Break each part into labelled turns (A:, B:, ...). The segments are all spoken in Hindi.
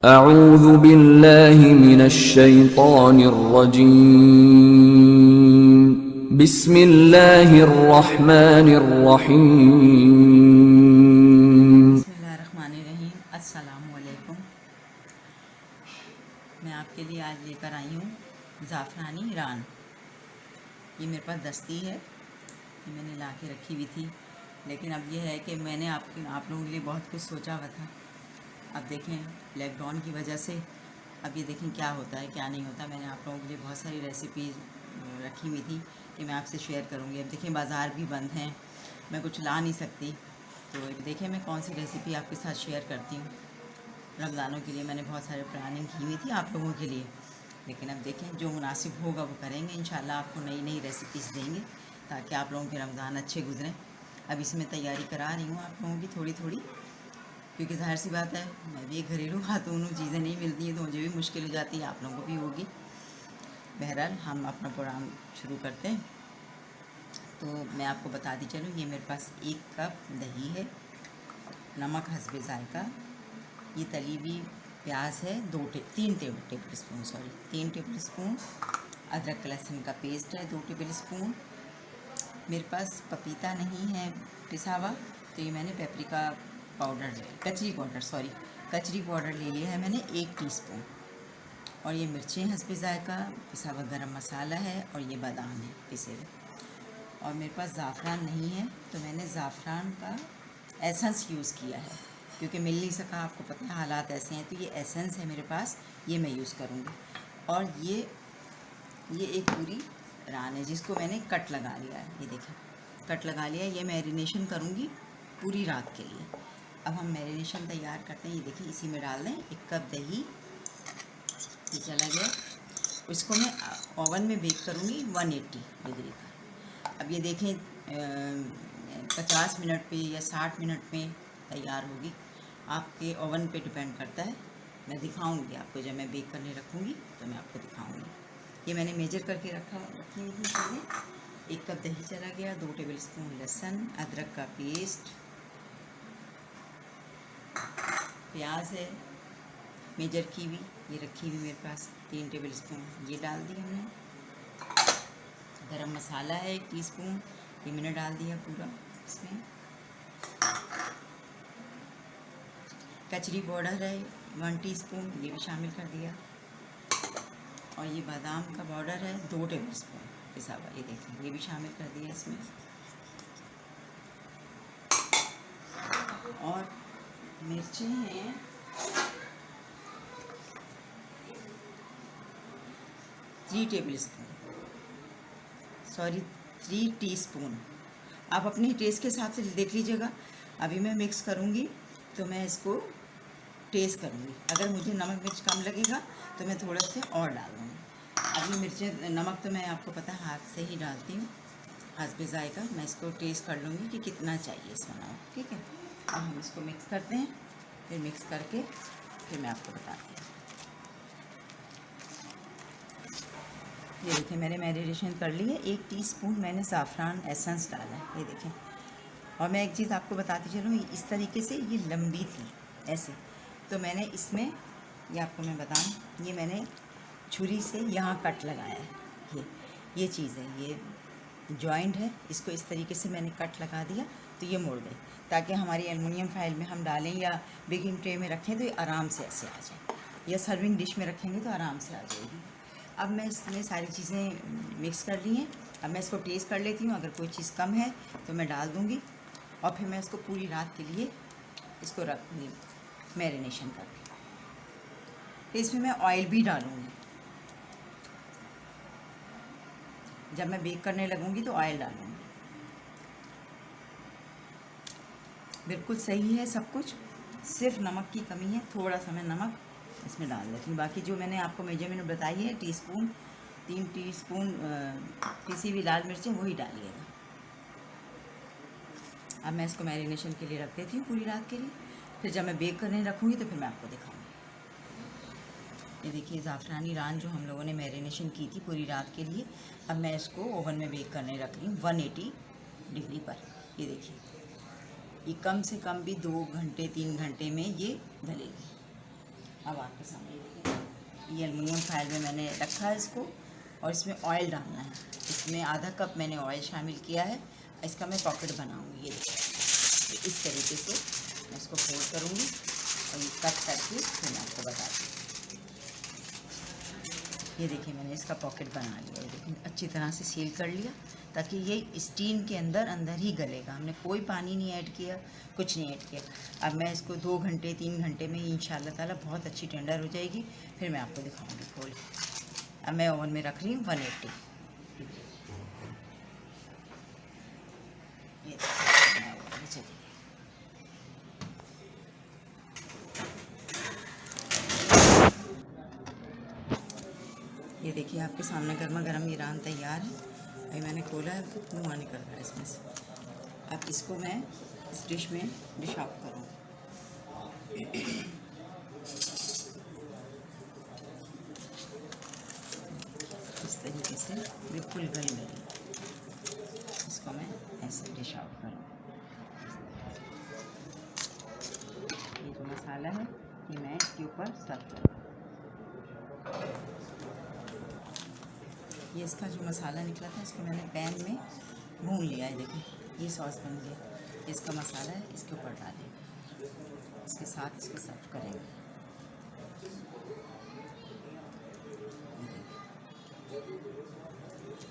A: अऊज़ु बिल्लाहि मिनश्शैतानिर्रजीम बिस्मिल्लाहिर्रहमानिर्रहीम।
B: बिस्मिल्लाहिर्रहमानिर्रहीम। अस्सलामुअलैकुम। मैं आपके लिए आज लेकर आई हूँ ज़ाफ़रानी रान। ये मेरे पास दस्ती है, ये मैंने ला के रखी हुई थी, लेकिन अब ये है कि मैंने आप लोगों के लिए बहुत कुछ सोचा हुआ था। अब देखें लॉकडाउन की वजह से अब ये देखें क्या होता है क्या नहीं होता। मैंने आप लोगों के लिए बहुत सारी रेसिपी रखी हुई थी कि मैं आपसे शेयर करूँगी। अब देखें बाज़ार भी बंद हैं, मैं कुछ ला नहीं सकती, तो देखें मैं कौन सी रेसिपी आपके साथ शेयर करती हूँ। रमज़ानों के लिए मैंने बहुत सारे प्लानिंग की हुई थी आप लोगों के लिए, लेकिन अब देखें जो मुनासिब होगा वो करेंगे। इंशाल्लाह आपको नई नई रेसिपीज़ देंगे ताकि आप लोगों के रमज़ान अच्छे गुजरें। अब इसमें तैयारी करा रही हूँ आप लोगों की थोड़ी थोड़ी, क्योंकि ज़ाहिर सी बात है मैं भी एक घरेलू खातून हूँ, चीज़ें नहीं मिलती हैं तो मुझे भी मुश्किल हो जाती है, आप लोगों को भी होगी। बहरहाल हम अपना प्रोग्राम शुरू करते हैं। तो मैं आपको बताती चलूँ, ये मेरे पास 1 कप दही है, नमक हस्बे ज़ायका, ये तली हुई प्याज है 3 टेबल स्पून, अदरक लहसुन का पेस्ट है 2 टेबल स्पून। मेरे पास पपीता नहीं है पिसा हुआ, तो ये मैंने पेपरिका पाउडर कचरी पाउडर ले लिया है मैंने 1 टीस्पून। और ये मिर्चें हस्बे ज़ायका, पिसा हुआ गरम मसाला है, और ये बादाम है पिसे हुए। और मेरे पास ज़ाफ़रान नहीं है तो मैंने ज़ाफ़रान का एसेंस यूज़ किया है, क्योंकि मिल नहीं सका, आपको पता है हालात ऐसे हैं। तो ये एसेंस है मेरे पास, ये मैं यूज़ करूँगी। और ये एक पूरी रान है जिसको मैंने कट लगा लिया है, ये देखें कट लगा लिया है। ये मैरिनेशन करूँगी पूरी रात के लिए। अब हम मैरिनेशन तैयार करते हैं। ये देखिए इसी में डाल दें 1 कप दही, ये चला गया। इसको मैं ओवन में बेक करूँगी 180 डिग्री पर। अब ये देखें 50 मिनट पे या 60 मिनट में तैयार होगी, आपके ओवन पे डिपेंड करता है। मैं दिखाऊंगी आपको, जब मैं बेक करने रखूँगी तो मैं आपको दिखाऊंगी। ये मैंने मेजर करके रखी हुई थी चीज़ें। 1 कप दही चला गया, 2 टेबल स्पून लहसुन अदरक का पेस्ट, प्याज है मेजर की हुई, ये रखी हुई मेरे पास 3 टेबल स्पून, ये डाल दी हमने। गरम मसाला है 1 टीस्पून, ये मैंने डाल दिया पूरा इसमें। कचरी पाउडर है 1 टीस्पून, ये भी शामिल कर दिया। और ये बादाम का पाउडर है 2 टेबल स्पून पिसा हुआ, ये देखिए ये भी शामिल कर दिया इसमें। और मिर्चें हैं 3 टीस्पून। आप अपने टेस्ट के हिसाब से देख लीजिएगा। अभी मैं मिक्स करूँगी तो मैं इसको टेस्ट करूँगी, अगर मुझे नमक मिर्च कम लगेगा तो मैं थोड़ा से और डाल दूँगी। अभी मिर्चें नमक तो मैं आपको पता है हाथ से ही डालती हूँ हस्बे ज़ायका। मैं इसको टेस्ट कर लूँगी कि कितना चाहिए इसमें नमक, ठीक है। अब हम इसको मिक्स करते हैं, फिर मिक्स करके फिर मैं आपको बताती हूँ। ये देखिए मैंने मैरिनेशन कर ली है। 1 टीस्पून मैंने ज़ाफ़रान एसेंस डाला है, ये देखें। और मैं एक चीज़ आपको बताती चलूँ, इस तरीके से ये लंबी थी ऐसे, तो मैंने इसमें, ये आपको मैं बताऊँ, ये मैंने छुरी से यहाँ कट लगाया है। ये चीज़ है, ये जॉइंट है, इसको इस तरीके से मैंने कट लगा दिया तो ये मुड़ गई, ताकि हमारी एलुमिनियम फाइल में हम डालें या बेकिंग ट्रे में रखें तो ये आराम से ऐसे आ जाए, या सर्विंग डिश में रखेंगे तो आराम से आ जाएगी। अब मैं इसमें सारी चीज़ें मिक्स कर ली हैं। अब मैं इसको टेस्ट कर लेती हूँ, अगर कोई चीज़ कम है तो मैं डाल दूँगी। और फिर मैं इसको पूरी रात के लिए इसको रख दूँगी मैरिनेशन करके। तो इसमें मैं ऑयल भी डालूँगी, जब मैं बेक करने लगूँगी तो ऑयल डालूँगी। बिल्कुल सही है सब कुछ, सिर्फ नमक की कमी है, थोड़ा सा मैं नमक इसमें डाल देती हूँ। बाकी जो मैंने आपको मेजरमेंट बताई है 3 टीस्पून पिसी हुई लाल मिर्चें वही डालिएगा। अब मैं इसको मैरिनेशन के लिए रख देती हूँ पूरी रात के लिए, फिर जब मैं बेक करने रखूँगी तो फिर मैं आपको दिखाऊँगी। ये देखिए ज़ाफ़रानी रान जो हम लोगों ने मैरिनेशन की थी पूरी रात के लिए, अब मैं इसको ओवन में बेक करने रख रही हूँ 180 डिग्री पर। ये देखिए ये कम से कम भी 2 घंटे 3 घंटे में ये गलेगी। अब आपके सामने देखिए, ये एल्युमिनियम फाइल में मैंने रखा है इसको, और इसमें ऑयल डालना है। इसमें आधा कप मैंने ऑयल शामिल किया है। इसका मैं पॉकेट बनाऊँगी। ये देखिए, तो इस तरीके से मैं इसको फोल्ड करूँगी और ये कट करके फिर मैं आपको बताती हूँ। ये देखिए, मैंने इसका पॉकेट बना लिया। ये देखिए, अच्छी तरह से सील कर लिया ताकि ये स्टीम के अंदर अंदर ही गलेगा। हमने कोई पानी नहीं ऐड किया, कुछ नहीं ऐड किया। अब मैं इसको 2 घंटे 3 घंटे में इंशाल्लाह ताला बहुत अच्छी टेंडर हो जाएगी। फिर मैं आपको दिखाऊंगी खोल के। अब मैं ओवन में रख रही हूँ 180। ये चलिए, ये देखिए आपके सामने गर्मा गर्म ये रान तैयार है। अभी मैंने खोला है तो धुआं निकल रहा है इसमें से। अब इसको मैं इस डिश में डिश आउट करूँ। इस तरीके से बिल्कुल गल गई। इसको मैं ऐसे डिश आउट करूँ। ये जो मसाला है ये मैं इसके ऊपर सर्व करूँ। ये इसका जो मसाला निकला था इसको मैंने पैन में भून लिया है। देखिए, ये सॉस बन गया। इसका मसाला है, इसके ऊपर डालेंगे, इसके साथ इसको सर्व करेंगे।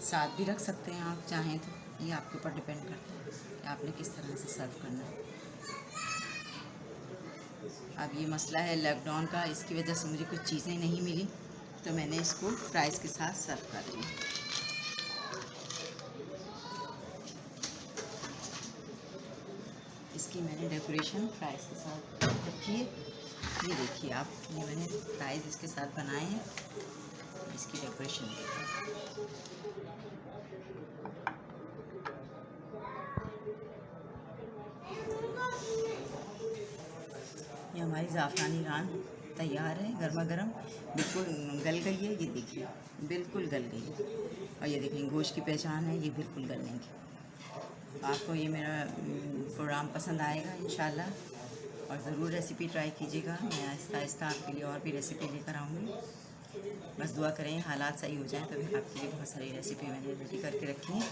B: साथ भी रख सकते हैं आप चाहें तो, ये आपके ऊपर डिपेंड करता है कि आपने किस तरह से सर्व करना है। अब ये मसला है लॉकडाउन का, इसकी वजह से मुझे कुछ चीज़ें नहीं मिली तो मैंने इसको फ्राइज़ के साथ सर्व कर दिया। इसकी मैंने डेकोरेशन फ्राइज़ के साथ रखी है। ये देखिए आप, ये मैंने फ्राइज़ इसके साथ बनाए हैं। इसकी डेकोरेशन देखिए। ये हमारी ज़ाफ़रानी रान तैयार है, गर्मा गर्म, बिल्कुल गल गई है। ये देखिए, बिल्कुल गल गई है। और ये देखिए, गोश्त की पहचान है, ये बिल्कुल गलने की। आपको ये मेरा प्रोग्राम पसंद आएगा इंशाल्लाह, और ज़रूर रेसिपी ट्राई कीजिएगा। मैं आहिस्ता आहिस्ता आपके लिए और भी रेसिपी लेकर आऊँगी। बस दुआ करें हालात सही हो जाएं, तभी आपके लिए बहुत सारी रेसिपी मैंने रेडी करके रखी हैं,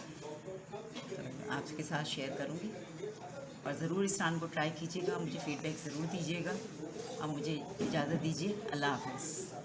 B: तो आपके साथ शेयर करूँगी। और ज़रूर इस रान को ट्राई कीजिएगा, मुझे फ़ीडबैक ज़रूर दीजिएगा। अब मुझे इजाज़त दीजिए, अल्लाह हाफ़िज़।